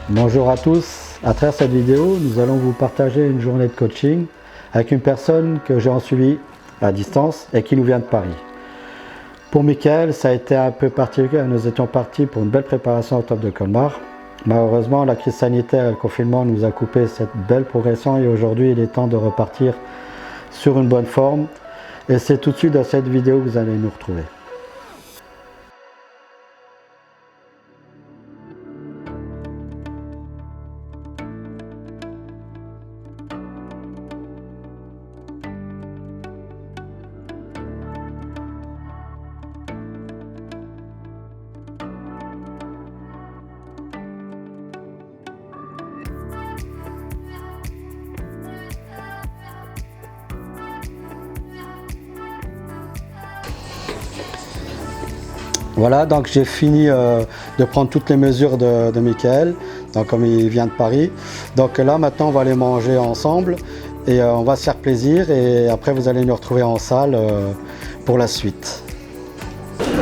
Bonjour à tous, à travers cette vidéo, nous allons vous partager une journée de coaching avec une personne que j'ai en suivi à distance et qui nous vient de Paris. Pour Michael, ça a été un peu particulier, nous étions partis pour une belle préparation au top de Colmar. Malheureusement, la crise sanitaire et le confinement nous a coupé cette belle progression et aujourd'hui il est temps de repartir sur une bonne forme. Et c'est tout de suite dans cette vidéo que vous allez nous retrouver. Voilà, donc j'ai fini de prendre toutes les mesures de Michael, donc comme il vient de Paris. Donc là maintenant on va aller manger ensemble et on va se faire plaisir et après vous allez nous retrouver en salle pour la suite.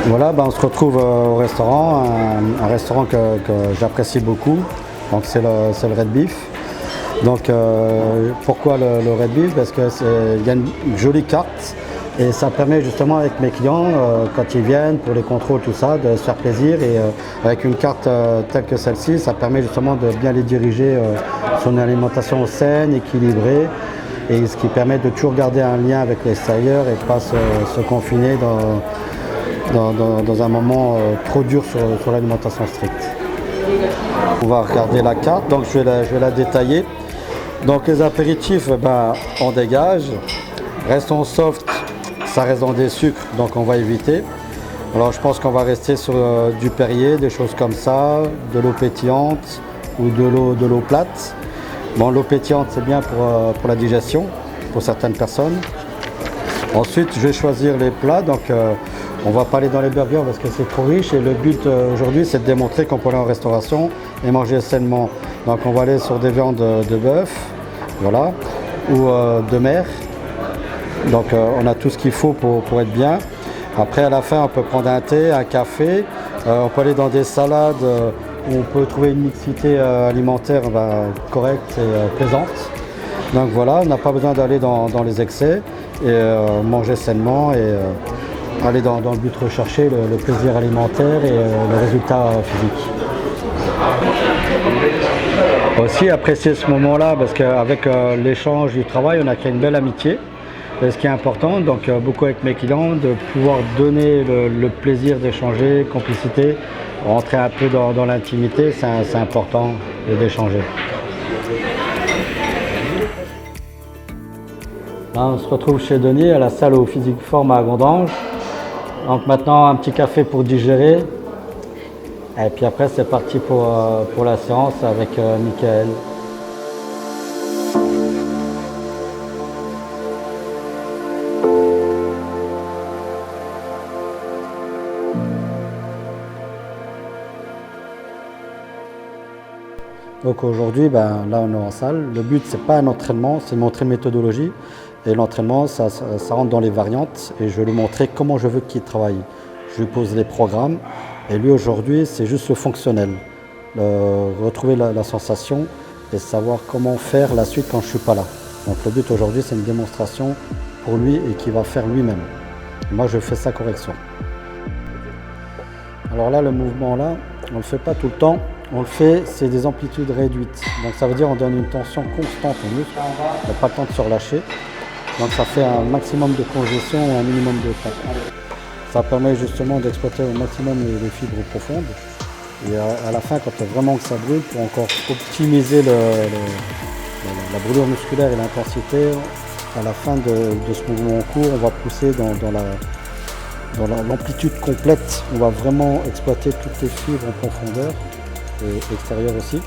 Voilà, on se retrouve au restaurant, un restaurant que j'apprécie beaucoup, donc c'est le Red Beef. Donc pourquoi le Red Beef? Parce qu'il y a une jolie carte. Et ça permet justement avec mes clients, quand ils viennent pour les contrôles, tout ça, de se faire plaisir. Et avec une carte telle que celle-ci, ça permet justement de bien les diriger sur une alimentation saine, équilibrée. Et ce qui permet de toujours garder un lien avec l'extérieur et de ne pas se confiner dans un moment trop dur sur l'alimentation stricte. On va regarder la carte, donc je vais la détailler. Donc les apéritifs, on dégage. Restons soft. Ça reste dans des sucres, donc on va éviter. Alors je pense qu'on va rester sur du Perrier, des choses comme ça, de l'eau pétillante ou de l'eau plate. Bon, l'eau pétillante c'est bien pour la digestion, pour certaines personnes. Ensuite je vais choisir les plats, donc on va pas aller dans les burgers parce que c'est trop riche et le but aujourd'hui c'est de démontrer qu'on peut aller en restauration et manger sainement. Donc on va aller sur des viandes de bœuf, voilà, ou de mer. Donc on a tout ce qu'il faut pour être bien. Après à la fin on peut prendre un thé, un café, on peut aller dans des salades où on peut trouver une mixité alimentaire correcte et plaisante. Donc voilà, on n'a pas besoin d'aller dans les excès et manger sainement et aller dans le but de rechercher le plaisir alimentaire et le résultat physique. Aussi apprécier ce moment-là parce qu'avec l'échange du travail on a créé une belle amitié. Et ce qui est important, donc beaucoup avec mes clients, de pouvoir donner le plaisir d'échanger, complicité, rentrer un peu dans l'intimité, c'est important d'échanger. Là, on se retrouve chez Denis à la salle au Physique Forme à Gondange. Donc maintenant un petit café pour digérer. Et puis après c'est parti pour la séance avec Michael. Donc aujourd'hui, là on est en salle. Le but c'est pas un entraînement, c'est montrer une méthodologie. Et l'entraînement, ça rentre dans les variantes et je vais lui montrer comment je veux qu'il travaille. Je lui pose les programmes et lui aujourd'hui c'est juste le fonctionnel. Retrouver la sensation et savoir comment faire la suite quand je ne suis pas là. Donc le but aujourd'hui c'est une démonstration pour lui et qu'il va faire lui-même. Moi je fais sa correction. Alors là le mouvement là, on ne le fait pas tout le temps. On le fait, c'est des amplitudes réduites. Donc ça veut dire qu'on donne une tension constante au muscle. On n'a pas le temps de se relâcher. Donc ça fait un maximum de congestion et un minimum de temps. Ça permet justement d'exploiter au maximum les fibres profondes. Et à la fin, quand vraiment que ça brûle, pour encore optimiser la brûlure musculaire et l'intensité, à la fin de ce mouvement court, on va pousser dans l'amplitude complète. On va vraiment exploiter toutes les fibres en profondeur. Et extérieur aussi.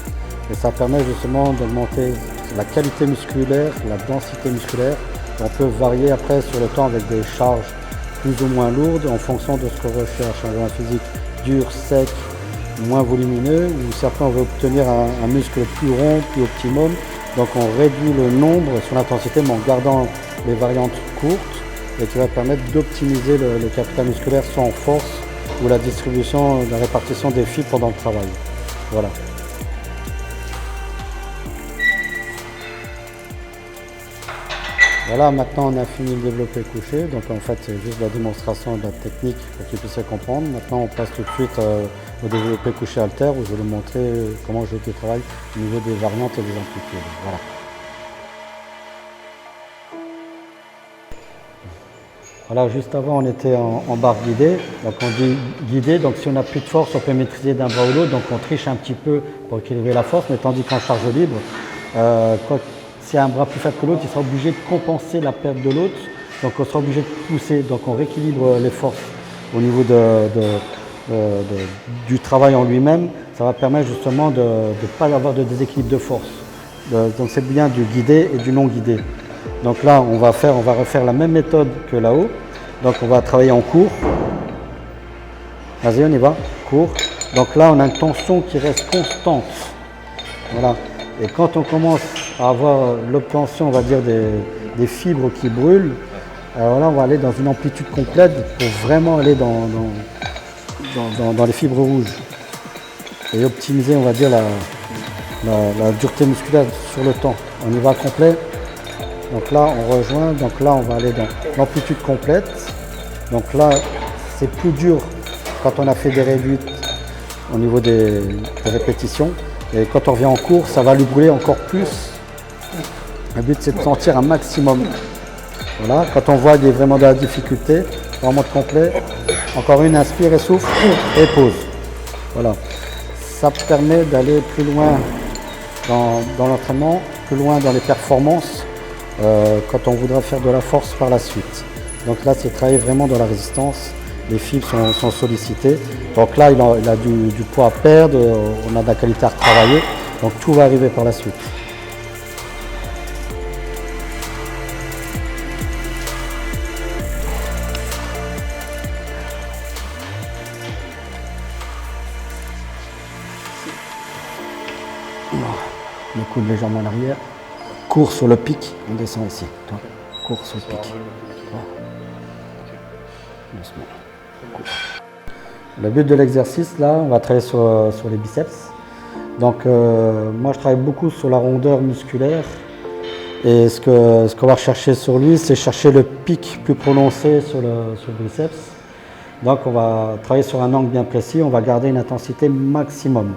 Et ça permet justement d'augmenter la qualité musculaire, la densité musculaire. On peut varier après sur le temps avec des charges plus ou moins lourdes en fonction de ce qu'on recherche. Un physique dur, sec, moins volumineux, ou certains on veut obtenir un muscle plus rond, plus optimum. Donc on réduit le nombre sur l'intensité mais en gardant les variantes courtes et qui va permettre d'optimiser le capital musculaire soit en force ou la distribution, la répartition des fibres pendant le travail. Voilà. Voilà, maintenant on a fini le développé couché, donc en fait c'est juste la démonstration de la technique pour qu'ils puissent comprendre. Maintenant on passe tout de suite au développé couché haltère où je vais vous montrer comment je travaille au niveau des variantes et des amplitudes. Voilà. Voilà, juste avant on était en barre guidée, donc on dit guidée, donc si on n'a plus de force on peut maîtriser d'un bras ou l'autre, donc on triche un petit peu pour équilibrer la force, mais tandis qu'en charge libre, si un bras plus faible que l'autre, il sera obligé de compenser la perte de l'autre, donc on sera obligé de pousser, donc on rééquilibre les forces au niveau du travail en lui-même, ça va permettre justement de ne pas avoir de déséquilibre de force. Donc c'est bien du guidé et du non guidé. Donc là on va refaire la même méthode que là-haut, donc on va travailler en cours. Vas-y on y va, cours. Donc là on a une tension qui reste constante. Voilà. Et quand on commence à avoir l'obtention, on va dire, des fibres qui brûlent, alors là, on va aller dans une amplitude complète pour vraiment aller dans les fibres rouges et optimiser, on va dire, la dureté musculaire sur le temps. On y va complet. Donc là, on rejoint. Donc là, on va aller dans l'amplitude complète. Donc là, c'est plus dur quand on a fait des réduites au niveau des répétitions. Et quand on revient en cours, ça va lui brûler encore plus. Le but, c'est de sentir un maximum. Voilà, quand on voit qu'il y a vraiment de la difficulté, en mode complet, encore une, inspire et souffle, et pause. Voilà. Ça permet d'aller plus loin dans l'entraînement, plus loin dans les performances, quand on voudra faire de la force par la suite. Donc là, c'est travailler vraiment dans la résistance. Les fibres sont sollicitées. Donc là, il a du poids à perdre, on a de la qualité à retravailler. Donc tout va arriver par la suite. On coude légèrement en arrière. Cours sur le pic, on descend ici. Cours sur le pic. Doucement. Le but de l'exercice, là, on va travailler sur les biceps. Donc, moi, je travaille beaucoup sur la rondeur musculaire. Et ce qu'on va rechercher sur lui, c'est chercher le pic plus prononcé sur le biceps. Donc, on va travailler sur un angle bien précis. On va garder une intensité maximum.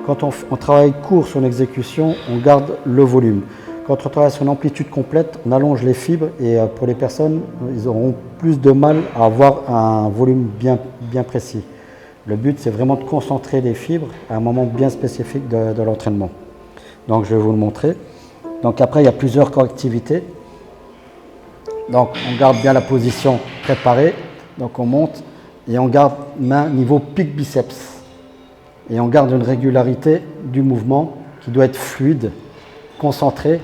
Quand on travaille court sur une exécution, on garde le volume. Quand on travaille sur une amplitude complète, on allonge les fibres et pour les personnes, ils auront plus de mal à avoir un volume bien précis. Le but, c'est vraiment de concentrer les fibres à un moment bien spécifique de l'entraînement. Donc, je vais vous le montrer. Donc, après, il y a plusieurs correctivités. Donc, on garde bien la position préparée. Donc, on monte et on garde main niveau pic biceps. Et on garde une régularité du mouvement qui doit être fluide, concentré,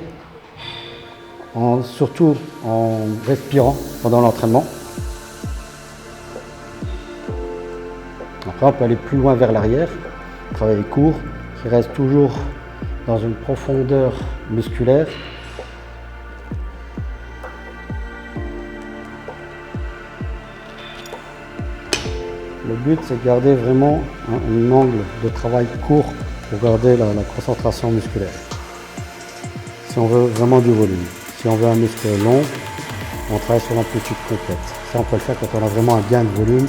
surtout en respirant pendant l'entraînement. Après, on peut aller plus loin vers l'arrière, travailler court, qui reste toujours dans une profondeur musculaire. Le but, c'est de garder vraiment un angle de travail court pour garder la concentration musculaire. Si on veut vraiment du volume. Si on veut un muscle long, on travaille sur l'amplitude complète. Ça, on peut le faire quand on a vraiment un gain de volume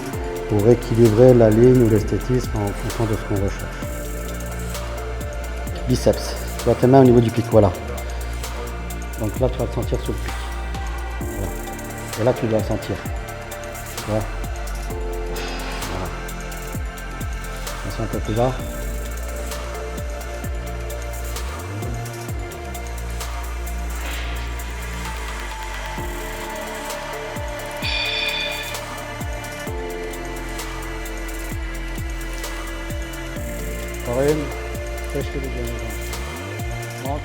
pour équilibrer la ligne ou l'esthétisme en fonction de ce qu'on recherche. Biceps. Tu vas tes mains au niveau du pic, voilà. Donc là, tu vas le sentir sur le pic. Voilà. Et là, tu dois le sentir. Voilà. Un peu plus bas. Encore une. Pêche les deux. Monte.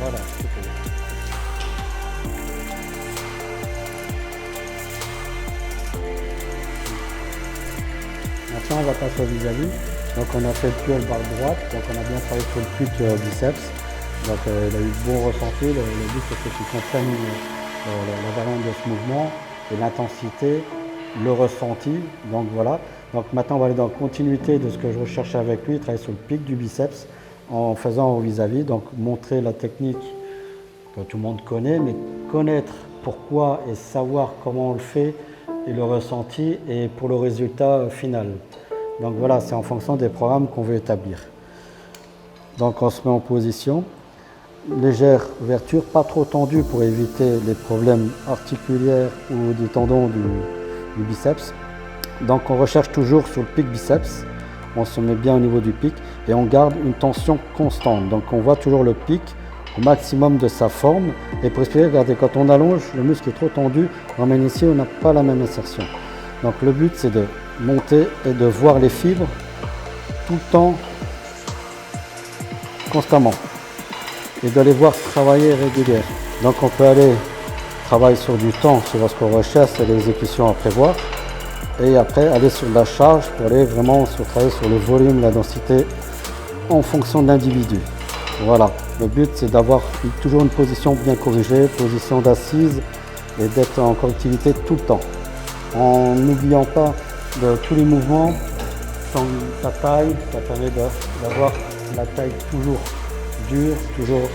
Voilà, c'est tout. Maintenant, on va passer au vis-à-vis. Donc, on a fait le pull barre droite. Donc, on a bien travaillé sur le pic biceps. Donc, il a eu de bons ressentis. Le but, c'est que tu comprennes la variante de ce mouvement et l'intensité le ressenti. Donc voilà. Donc maintenant, on va aller dans la continuité de ce que je recherchais avec lui, travailler sur le pic du biceps en faisant au vis-à-vis. Donc montrer la technique que tout le monde connaît, mais connaître pourquoi et savoir comment on le fait et le ressenti et pour le résultat final. Donc voilà, c'est en fonction des programmes qu'on veut établir. Donc on se met en position, légère ouverture, pas trop tendue pour éviter les problèmes articulaires ou des tendons du biceps. Donc on recherche toujours sur le pic biceps, on se met bien au niveau du pic et on garde une tension constante. Donc on voit toujours le pic au maximum de sa forme. Et pour expliquer, regardez, quand on allonge, le muscle est trop tendu, on ramène ici, on n'a pas la même insertion. Donc le but c'est de monter et de voir les fibres tout le temps, constamment, et de les voir travailler régulièrement. Donc on peut aller travailler sur du temps, sur ce qu'on recherche et l'exécution à prévoir, et après aller sur la charge pour aller vraiment travailler sur le volume, la densité en fonction de l'individu. Voilà, le but c'est d'avoir toujours une position bien corrigée, position d'assise et d'être en collectivité tout le temps, en n'oubliant pas de tous les mouvements, comme sa taille, ça permet d'avoir la taille toujours dure, toujours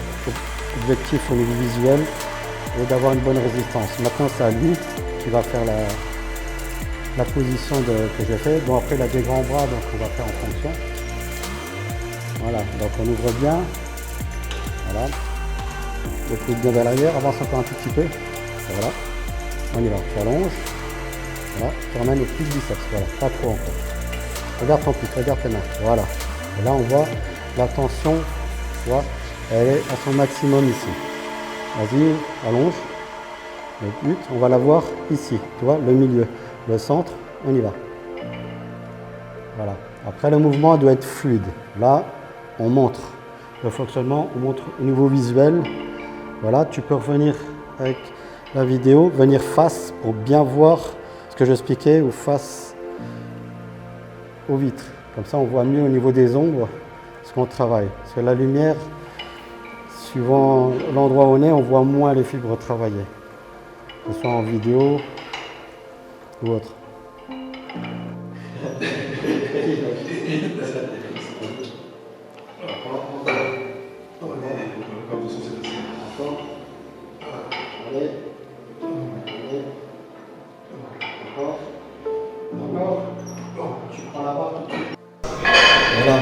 objectif au niveau visuel et d'avoir une bonne résistance. Maintenant c'est à lui qui va faire la position que j'ai fait. Bon après il a des grands bras donc on va faire en fonction. Voilà, donc on ouvre bien. Voilà. Le coude bien vers l'arrière, avance encore un tout petit peu. Voilà. On y va, tu allonges. Voilà, tu ramènes le pic biceps, voilà, pas trop encore. Regarde ton pic, regarde tes mains, voilà. Et là on voit la tension, tu vois, elle est à son maximum ici. Vas-y, allonge. Le but, on va la voir ici, tu vois, le milieu, le centre, on y va. Voilà. Après le mouvement doit être fluide. Là, on montre le fonctionnement, on montre au niveau visuel. Voilà, tu peux revenir avec la vidéo, venir face pour bien voir ce que j'expliquais ou face aux vitres. Comme ça, on voit mieux au niveau des ombres ce qu'on travaille. Parce que la lumière, suivant l'endroit où on est, on voit moins les fibres travailler. Que ce soit en vidéo ou autre. Voilà,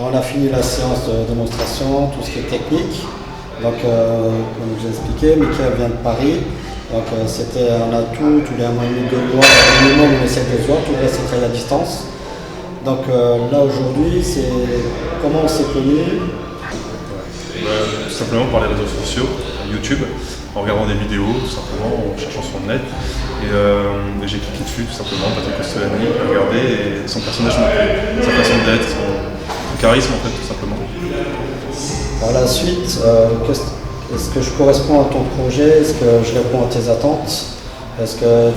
on a fini la séance de démonstration, tout ce qui est technique. Donc, comme j'ai expliqué, Mickaël vient de Paris. Donc, on a tout, tous les 1 mois et demi, 2 mois, minimum, on essaie de se voir, tout le reste c'est travail à distance. Donc là aujourd'hui, c'est comment on s'est connus. Tout simplement par les réseaux sociaux, YouTube, en regardant des vidéos, tout simplement, en cherchant sur le net. Et j'ai cliqué dessus, tout simplement, Patrick Kostolany, regardé, et son personnage m'a plu, sa façon d'être, son charisme en fait, tout simplement. Par la suite, est-ce que je corresponds à ton projet? Est-ce que je réponds à tes attentes? Est-ce que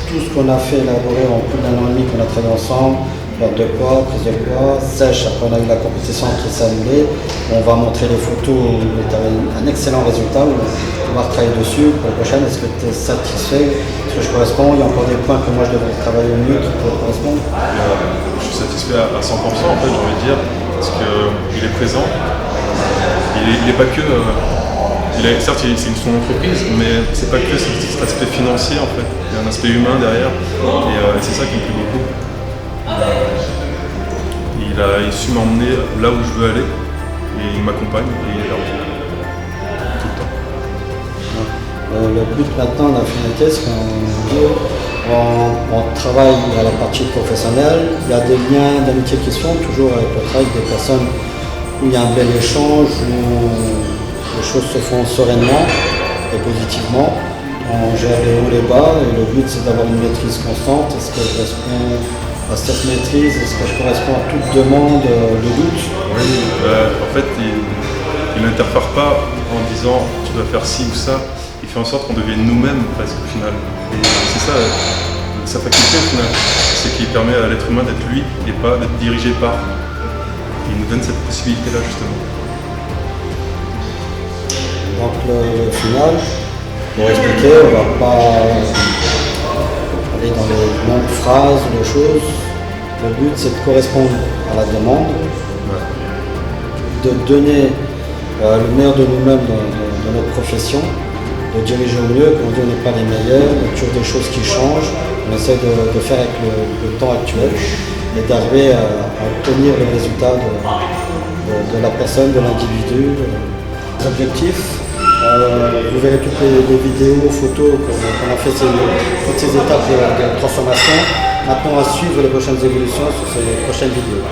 tout ce qu'on a fait élaborer en plus d'1 an et demi qu'on a travaillé ensemble, perte de poids, prise de poids, sèche, après on a eu la compétition qui s'est annulée, on va montrer les photos où tu as un excellent résultat, on va retravailler dessus. Pour la prochaine, est-ce que tu es satisfait? Est-ce que je corresponds? Il y a encore des points que moi je devrais travailler mieux qui pourraient correspondre? Je suis satisfait à 100% en fait, j'ai envie de dire, parce qu'il est présent, il n'est pas que... certes, c'est son entreprise, mais c'est pas que cet aspect financier en fait. Il y a un aspect humain derrière, et c'est ça qui me plaît beaucoup. Il a su m'emmener là où je veux aller, et il m'accompagne, et il est là tout le temps. Le but maintenant, la finalité, c'est qu'on travaille à la partie professionnelle. Il y a des liens d'amitié qui se font, toujours avec le travail des personnes où il y a un bel échange, où les choses se font sereinement et positivement. On gère les hauts et les bas et le but c'est d'avoir une maîtrise constante. Est-ce que je réponds à cette maîtrise? Est-ce que je corresponds à toute demande de doute? Oui, en fait il n'interfère pas en disant tu dois faire ci ou ça. Il fait en sorte qu'on devienne nous-mêmes presque au final. Et c'est ça sa faculté au final. C'est qu'il permet à l'être humain d'être lui et pas d'être dirigé par. Il nous donne cette possibilité-là justement. Donc le final, pour expliquer, on aller dans les mêmes phrases, les choses. Le but, c'est de correspondre à la demande, de donner le meilleur de nous-mêmes dans notre profession, de diriger au mieux. Comme on dit, on n'est pas les meilleurs, il y a toujours des choses qui changent. On essaie de faire avec le temps actuel et d'arriver à obtenir le résultat de la personne, de l'individu. Les objectifs, vous verrez toutes les vidéos, photos qu'on a fait, toutes ces étapes de transformation. Maintenant, à suivre les prochaines évolutions sur ces prochaines vidéos.